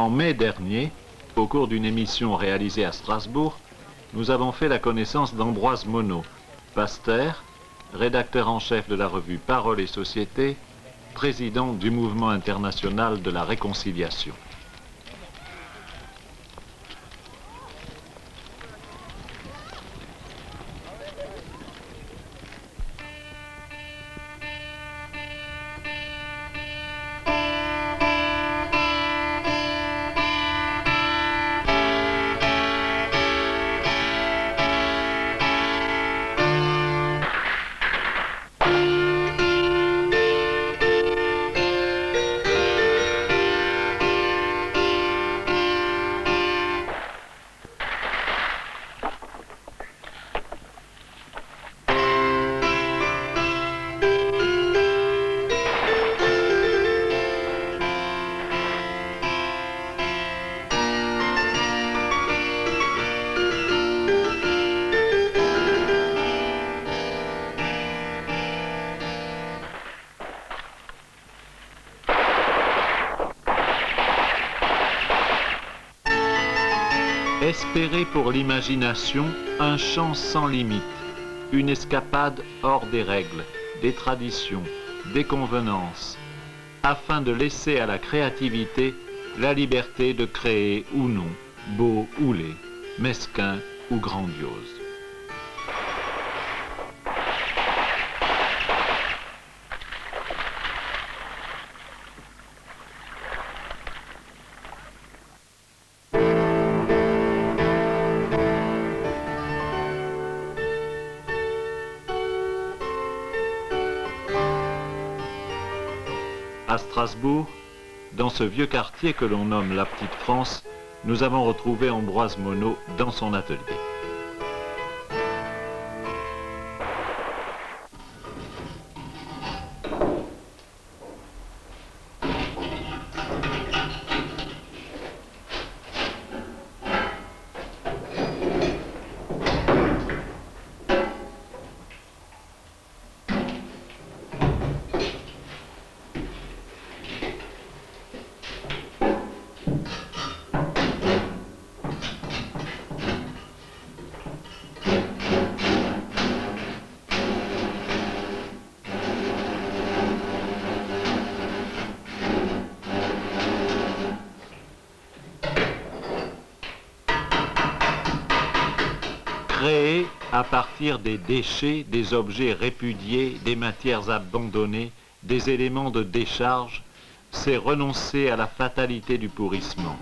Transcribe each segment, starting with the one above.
En mai dernier, au cours d'une émission réalisée à Strasbourg, nous avons fait la connaissance d'Ambroise Monod, pasteur, rédacteur en chef de la revue Parole et Société, président du Mouvement international de la réconciliation. Espérer pour l'imagination un champ sans limite, une escapade hors des règles, des traditions, des convenances, afin de laisser à la créativité la liberté de créer ou non, beau ou laid, mesquin ou grandiose. À Strasbourg, dans ce vieux quartier que l'on nomme la Petite France, nous avons retrouvé Ambroise Monod dans son atelier. Créer à partir des déchets, des objets répudiés, des matières abandonnées, des éléments de décharge, c'est renoncer à la fatalité du pourrissement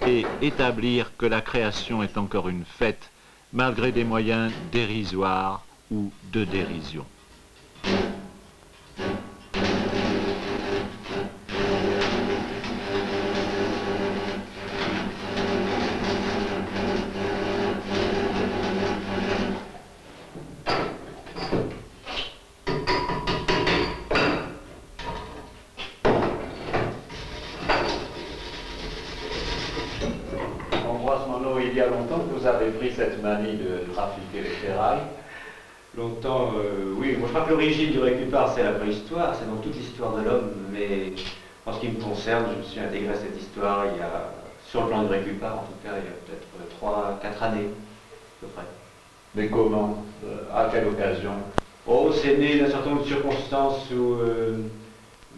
et établir que la création est encore une fête, malgré des moyens dérisoires ou de dérision. Il y a longtemps que vous avez pris cette manie de trafiquer les ferrailles. Longtemps, oui. Moi, je crois que l'origine du récupart, c'est la préhistoire, c'est dans toute l'histoire de l'homme, mais en ce qui me concerne, je me suis intégré à cette histoire il y a, sur le plan du récupart, en tout cas, il y a peut-être 3-4 années, à peu près. Mais comment? À quelle occasion? Oh, c'est né d'un certain nombre de circonstances où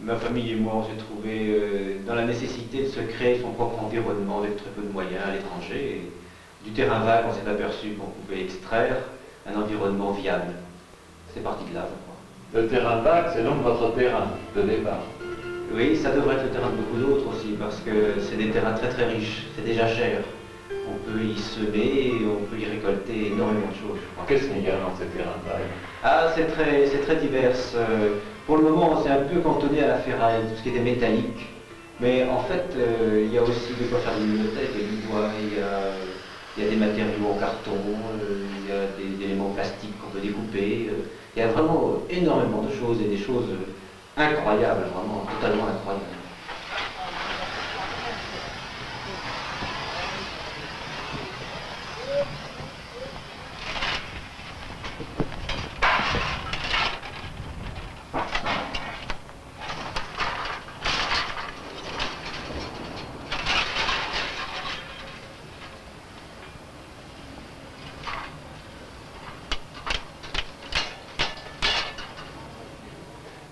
ma famille et moi, on s'est trouvés dans la nécessité de se créer son propre environnement avec très peu de moyens à l'étranger. Du terrain vague, on s'est aperçu qu'on pouvait extraire un environnement viable. C'est parti de là, je crois. Le terrain vague, c'est donc votre terrain de départ? Oui, ça devrait être le terrain de beaucoup d'autres aussi, parce que c'est des terrains très très riches, c'est déjà cher. On peut y semer, on peut y récolter énormément de choses, je crois. Qu'est-ce qu'il y a dans ces terrains vagues? Ah, c'est très divers. Pour le moment, on s'est un peu cantonné à la ferraille, tout ce qui était métallique. Mais en fait, il y a aussi de quoi faire des bibliothèques, il y a du bois, il y a des matériaux en carton, il y a des éléments plastiques qu'on peut découper. Il y a vraiment énormément de choses et des choses incroyables, vraiment totalement incroyables.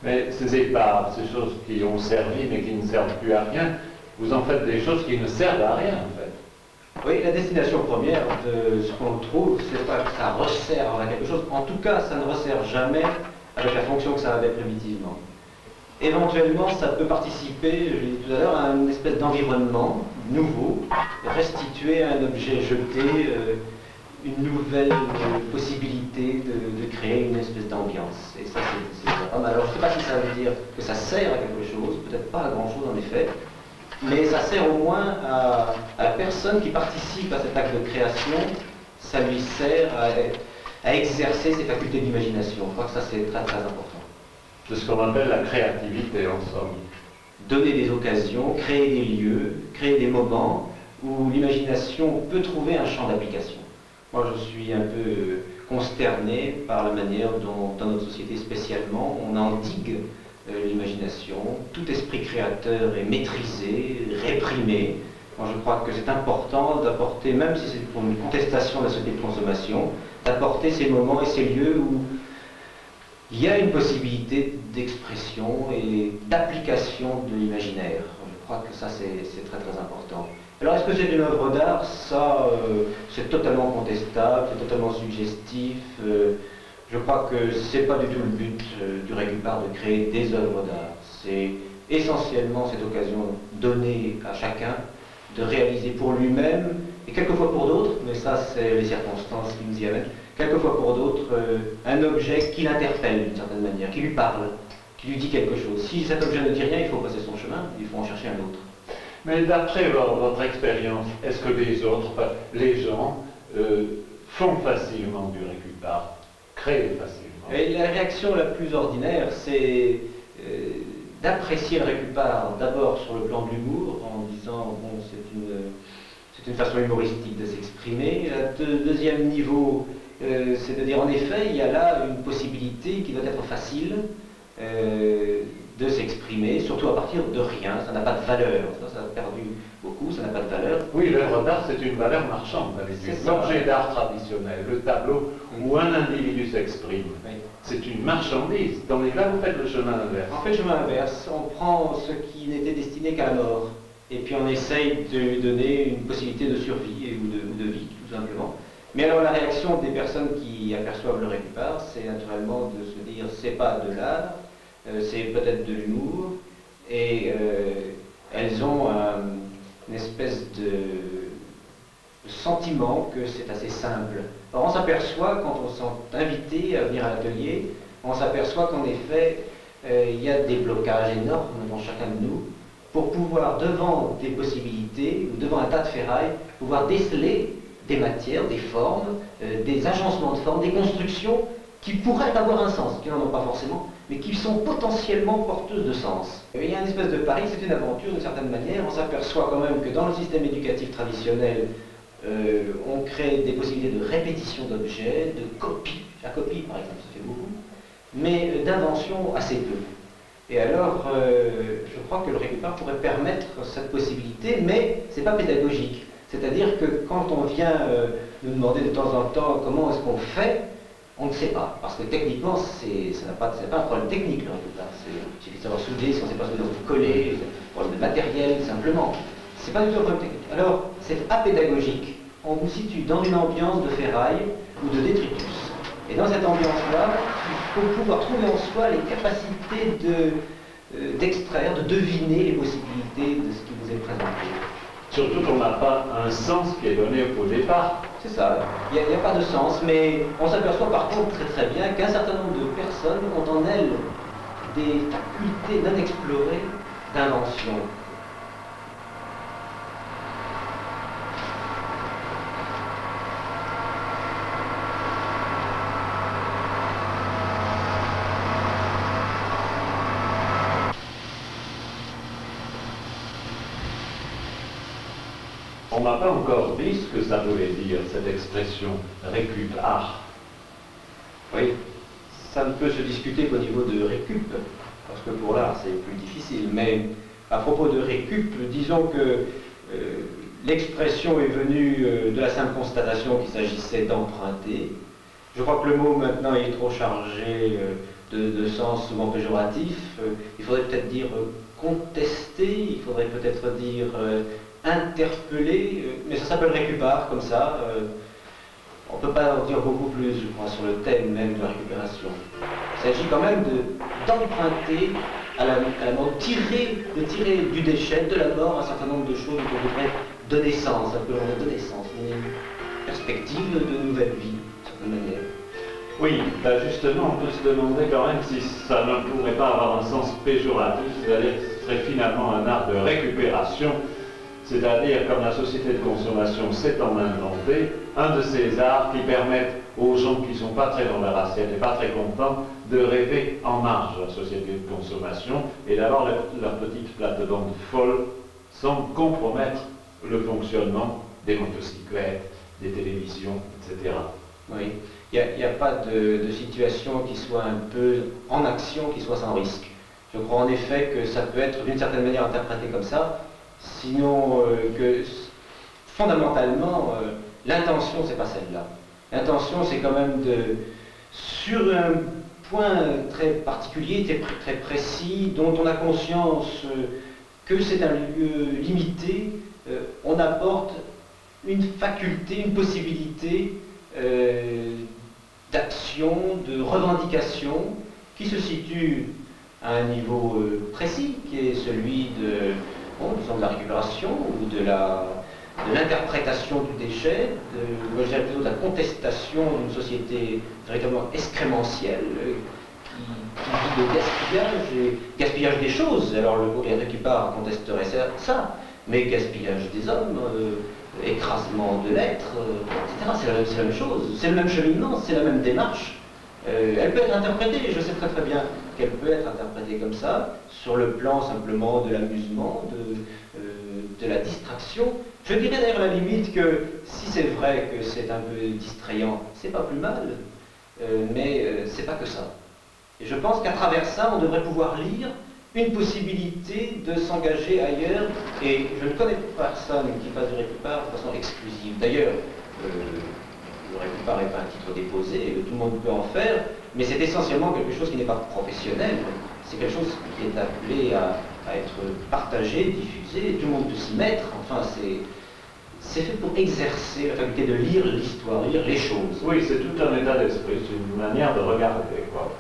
Mais ces épaves, ces choses qui ont servi mais qui ne servent plus à rien, vous en faites des choses qui ne servent à rien en fait. Oui, la destination première de ce qu'on trouve, c'est pas que ça resserve à quelque chose. En tout cas, ça ne resserve jamais avec la fonction que ça avait primitivement. Éventuellement, ça peut participer, je l'ai dit tout à l'heure, à une espèce d'environnement nouveau, restituer à un objet jeté une nouvelle possibilité de créer une espèce d'ambiance. Et ça, c'est pas mal. Alors, je ne sais pas si ça veut dire que ça sert à quelque chose, peut-être pas à grand-chose en effet, mais ça sert au moins à la personne qui participe à cet acte de création, ça lui sert à exercer ses facultés d'imagination. Je crois que ça, c'est très très important. C'est ce qu'on appelle la créativité en somme. Donner des occasions, créer des lieux, créer des moments où l'imagination peut trouver un champ d'application. Moi, je suis un peu consterné par la manière dont, dans notre société spécialement, on endigue l'imagination. Tout esprit créateur est maîtrisé, réprimé. Moi, je crois que c'est important d'apporter, même si c'est pour une contestation de la société de consommation, d'apporter ces moments et ces lieux où il y a une possibilité d'expression et d'application de l'imaginaire. Je crois que ça, c'est très très important. Alors, est-ce que c'est une œuvre d'art? Ça, c'est totalement contestable, c'est totalement suggestif. Je crois que c'est pas du tout le but du Récupart de créer des œuvres d'art. C'est essentiellement cette occasion donnée à chacun de réaliser pour lui-même, et quelquefois pour d'autres, mais ça, c'est les circonstances qui nous y amènent, quelquefois pour d'autres, un objet qui l'interpelle d'une certaine manière, qui lui parle, qui lui dit quelque chose. Si cet objet ne dit rien, il faut passer son chemin, il faut en chercher un autre. Mais d'après votre expérience, est-ce que les autres, les gens, font facilement du récupart, créent facilement? Et la réaction la plus ordinaire, c'est d'apprécier le récupart d'abord sur le plan de l'humour, en disant, bon, c'est une façon humoristique de s'exprimer. Le deuxième niveau, c'est de dire, en effet, il y a là une possibilité qui doit être facile de s'exprimer, surtout à partir de rien. Ça n'a pas de valeur. Ça a perdu beaucoup, ça n'a pas de valeur. Oui, l'œuvre d'art, c'est une valeur marchande, d'habitude. L'objet d'art traditionnel, le tableau où un individu s'exprime, oui, c'est une marchandise. Dans les cas, vous faites le chemin inverse. On fait le chemin inverse. On prend ce qui n'était destiné qu'à la mort, et puis on essaye de lui donner une possibilité de survie ou de vie, tout simplement. Mais alors la réaction des personnes qui aperçoivent le Récupart, c'est naturellement de se dire, c'est pas de l'art, c'est peut-être de l'humour, et elles ont une espèce de sentiment que c'est assez simple. Alors on s'aperçoit, quand on s'est invité à venir à l'atelier, on s'aperçoit qu'en effet, il y a des blocages énormes dans chacun de nous, pour pouvoir, devant des possibilités, ou devant un tas de ferrailles, pouvoir déceler des matières, des formes, des agencements de formes, des constructions qui pourraient avoir un sens, qui n'en ont pas forcément, mais qui sont potentiellement porteuses de sens. Il y a une espèce de pari, c'est une aventure d'une certaine manière. On s'aperçoit quand même que dans le système éducatif traditionnel, on crée des possibilités de répétition d'objets, de copie. La copie, par exemple, ça fait beaucoup, mais d'invention assez peu. Et alors, je crois que le Récupart pourrait permettre cette possibilité, mais ce n'est pas pédagogique. C'est-à-dire que quand on vient nous demander de temps en temps comment est-ce qu'on fait, on ne sait pas. Parce que techniquement, ce n'est pas un problème technique, le Récupart. Il suffit de savoir souder, si on ne sait pas souder, on peut coller, c'est un problème de matériel, simplement. Ce n'est pas du tout un problème technique. Alors, c'est apédagogique. On vous situe dans une ambiance de ferraille ou de détritus. Et dans cette ambiance-là, il faut pouvoir trouver en soi les capacités d'extraire, de deviner les possibilités de ce qui vous est présenté. Surtout qu'on n'a pas un sens qui est donné au départ. C'est ça, il n'y a pas de sens, mais on s'aperçoit par contre très très bien qu'un certain nombre de personnes ont en elles des facultés non explorées d'invention. On n'a pas encore dit ce que ça voulait dire, cette expression récupart. Oui, ça ne peut se discuter qu'au niveau de récup, parce que pour l'art c'est plus difficile, mais à propos de récup, disons que l'expression est venue de la simple constatation qu'il s'agissait d'emprunter, Je crois que le mot maintenant est trop chargé de sens souvent péjoratif. Il faudrait peut-être dire contester, il faudrait peut-être dire interpeller, mais ça s'appelle récupère comme ça. On ne peut pas en dire beaucoup plus, je crois, sur le thème même de la récupération. Il s'agit quand même d'emprunter à la mort, de tirer du déchet, de la mort, un certain nombre de choses qu'on voudrait donner sens, un peu donner sens, une perspective de nouvelle vie, d'une certaine manière. Oui, ben justement, on peut se demander quand même si ça ne pourrait pas avoir un sens péjoratif, c'est-à-dire que ce serait finalement un art de récupération, c'est-à-dire comme la société de consommation s'est en inventée, un de ces arts qui permettent aux gens qui ne sont pas très dans leur assiette et pas très contents de rêver en marge de la société de consommation et d'avoir leur petite plate-bande folle sans compromettre le fonctionnement des motocyclettes, des télévisions, etc. Oui, il n'y a pas de situation qui soit un peu en action, qui soit sans risque. Je crois en effet que ça peut être d'une certaine manière interprété comme ça, sinon que fondamentalement, l'intention, c'est pas celle-là. L'intention, c'est quand même sur un point très particulier, très précis, dont on a conscience que c'est un lieu limité, on apporte une faculté, une possibilité d'action, de revendication, qui se situe à un niveau précis, qui est celui disons de la récupération ou de l'interprétation du déchet, moi je dirais plutôt de la contestation d'une société véritablement excrémentielle qui vit de gaspillage, et gaspillage des choses. Alors le courrier qui part contesterait ça, mais gaspillage des hommes, écrasement de l'être, etc. C'est la même chose, c'est le même cheminement, c'est la même démarche. Elle peut être interprétée, je sais très bien qu'elle peut être interprétée comme ça, sur le plan simplement de l'amusement, de la distraction. Je dirais d'ailleurs à la limite que si c'est vrai que c'est un peu distrayant, c'est pas plus mal, mais c'est pas que ça. Et je pense qu'à travers ça, on devrait pouvoir lire une possibilité de s'engager ailleurs, et je ne connais personne qui fasse du récupère de façon exclusive. D'ailleurs, le récupère n'est pas un titre déposé, tout le monde peut en faire, mais c'est essentiellement quelque chose qui n'est pas professionnel, c'est quelque chose qui est appelé à être partagé, diffusé, tout le monde peut s'y mettre, enfin c'est fait pour exercer la faculté de lire l'histoire, lire les choses. Oui, c'est tout un état d'esprit, c'est une manière de regarder, quoi.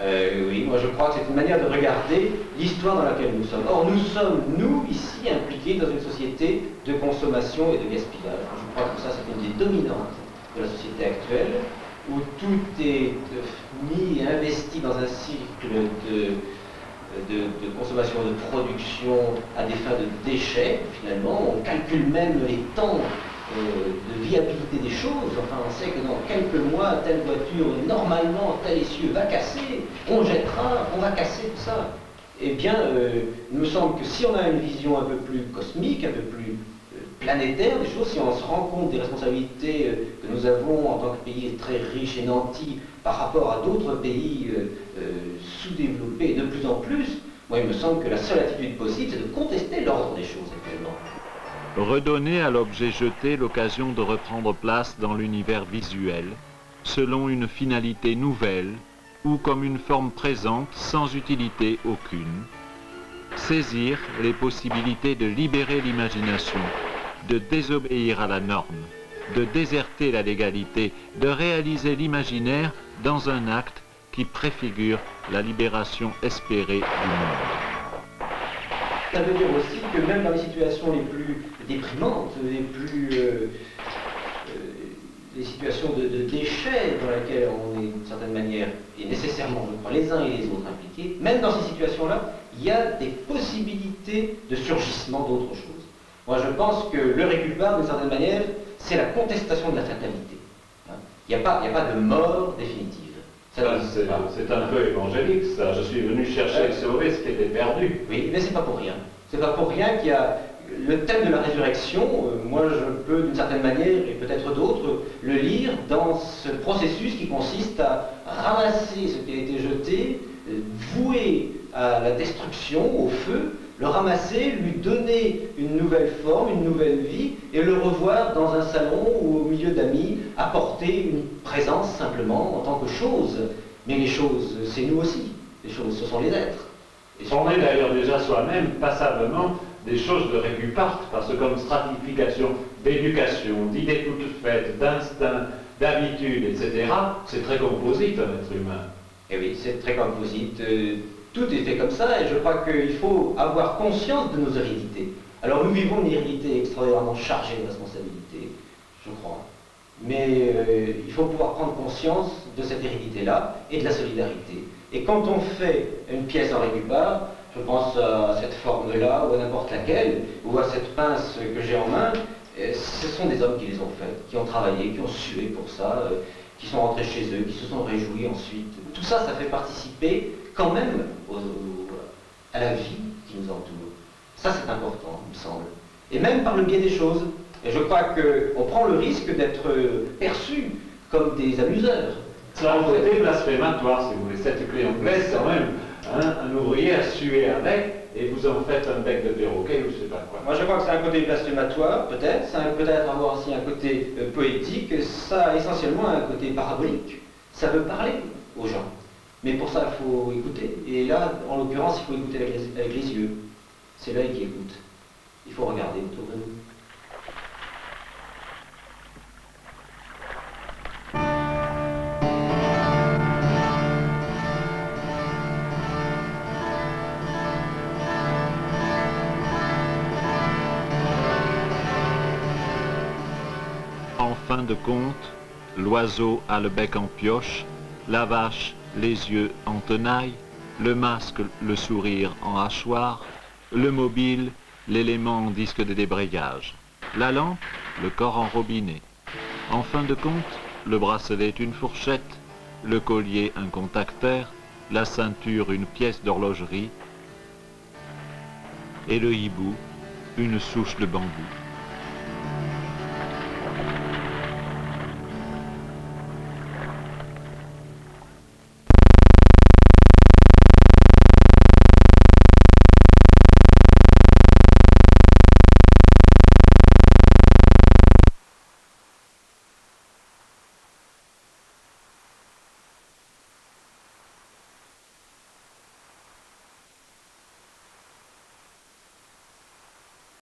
Oui, moi je crois que c'est une manière de regarder l'histoire dans laquelle nous sommes. Or, nous sommes, nous, ici, impliqués dans une société de consommation et de gaspillage. Je crois que ça, c'est une des dominantes de la société actuelle, où tout est mis et investi dans un cycle de consommation, de production à des fins de déchets, finalement. On calcule même les temps de viabilité des choses. Enfin, on sait que dans quelques mois, telle voiture, normalement, tel essieu va casser, on jettera, on va casser tout ça. Eh bien, il me semble que si on a une vision un peu plus cosmique, un peu plus planétaire des choses, si on se rend compte des responsabilités que nous avons en tant que pays très riche et nanti par rapport à d'autres pays sous-développés de plus en plus, moi il me semble que la seule attitude possible, c'est de contester l'ordre des choses actuellement. Redonner à l'objet jeté l'occasion de reprendre place dans l'univers visuel, selon une finalité nouvelle ou comme une forme présente sans utilité aucune. Saisir les possibilités de libérer l'imagination, de désobéir à la norme, de déserter la légalité, de réaliser l'imaginaire dans un acte qui préfigure la libération espérée du monde. Ça veut dire aussi que même dans les situations les plus déprimantes, les situations de déchets dans lesquelles on est d'une certaine manière, et nécessairement, je crois, les uns et les autres impliqués, même dans ces situations-là, il y a des possibilités de surgissement d'autres choses. Moi, je pense que le réculpable, d'une certaine manière, c'est la contestation de la fatalité. Il n'y a pas de mort définitive. C'est un peu évangélique, ça. Je suis venu chercher et sauver ce qui était perdu. Oui, mais c'est pas pour rien. C'est pas pour rien qu'il y a le thème de la résurrection. Moi, je peux, d'une certaine manière, et peut-être d'autres, le lire dans ce processus qui consiste à ramasser ce qui a été jeté, voué à la destruction, au feu, Le ramasser, lui donner une nouvelle forme, une nouvelle vie, et le revoir dans un salon ou au milieu d'amis, apporter une présence simplement en tant que chose. Mais les choses, c'est nous aussi. Les choses, ce sont les êtres. On est d'ailleurs déjà soi-même passablement des choses de réguparte, parce que comme stratification d'éducation, d'idées toutes faites, d'instinct, d'habitude, etc., c'est très composite un être humain. Et oui, c'est très composite. Tout est fait comme ça, et je crois qu'il faut avoir conscience de nos hérédités. Alors nous vivons une hérédité extraordinairement chargée de responsabilités, je crois. Mais il faut pouvoir prendre conscience de cette hérédité-là et de la solidarité. Et quand on fait une pièce en régupart, je pense à cette forme-là, ou à n'importe laquelle, ou à cette pince que j'ai en main, ce sont des hommes qui les ont faites, qui ont travaillé, qui ont sué pour ça, qui sont rentrés chez eux, qui se sont réjouis ensuite. Tout ça, ça fait participer quand même à la vie qui nous entoure. Ça, c'est important, il me semble. Et même par le biais des choses. Et je crois qu'on prend le risque d'être perçu comme des amuseurs. Ça a un côté blasphématoire, si vous voulez. Cette clé anglaise, quand même, hein, un ouvrier a sué avec, et vous en faites un bec de perroquet ou je ne sais pas quoi. Moi, je crois que c'est un côté blasphématoire, peut-être. Ça peut peut-être avoir aussi un côté poétique. Ça a essentiellement un côté parabolique. Ça veut parler aux gens. Mais pour ça, il faut écouter. Et là, en l'occurrence, il faut écouter avec les yeux. C'est l'œil qui écoute. Il faut regarder autour de nous. En fin de compte, l'oiseau a le bec en pioche, la vache les yeux en tenaille, le masque le sourire en hachoir, le mobile l'élément en disque de débrayage, la lampe le corps en robinet. En fin de compte, le bracelet est une fourchette, le collier un contacteur, la ceinture une pièce d'horlogerie et le hibou une souche de bambou.